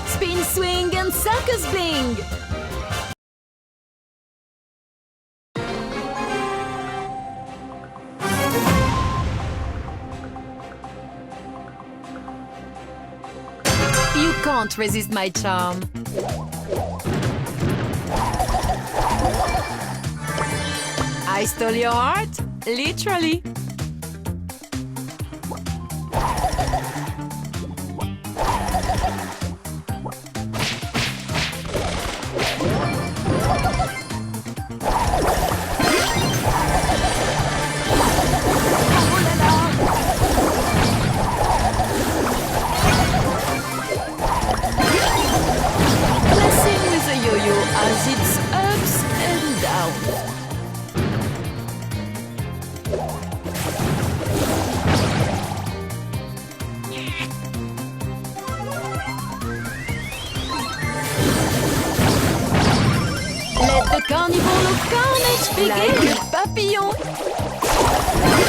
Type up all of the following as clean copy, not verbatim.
Spin, swing, and circus bling! You can't resist my charm. I stole your heart, literally. Blessing with a yo-yo as its ups and downs. Let the carnival of carnage begin! Like a papillon!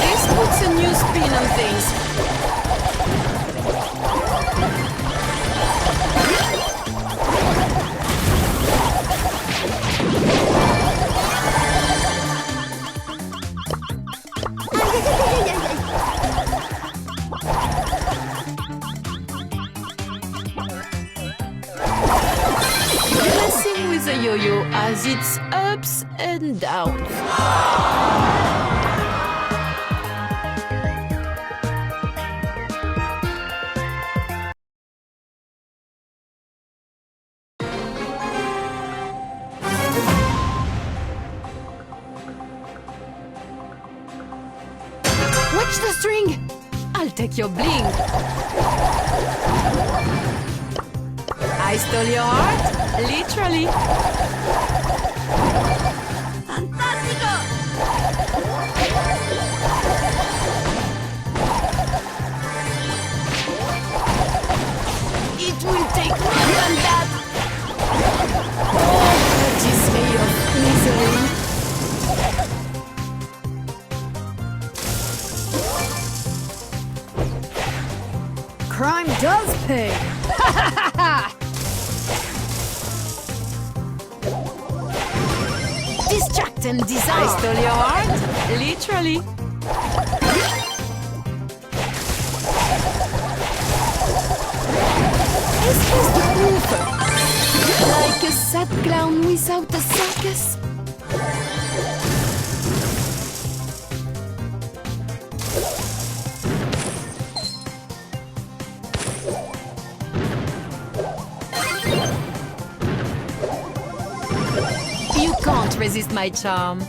This puts a new spin on things. Blessing with a yo-yo as its ups and downs. Watch the string! I'll take your bling! I stole your heart, literally! Fantastico! It will take more than that! Oh, patisserie of misery! Crime does pay! Distract and desire! I stole your heart, literally! Espèce de bouffe! Like a sad clown without a circus! You can't resist my charm.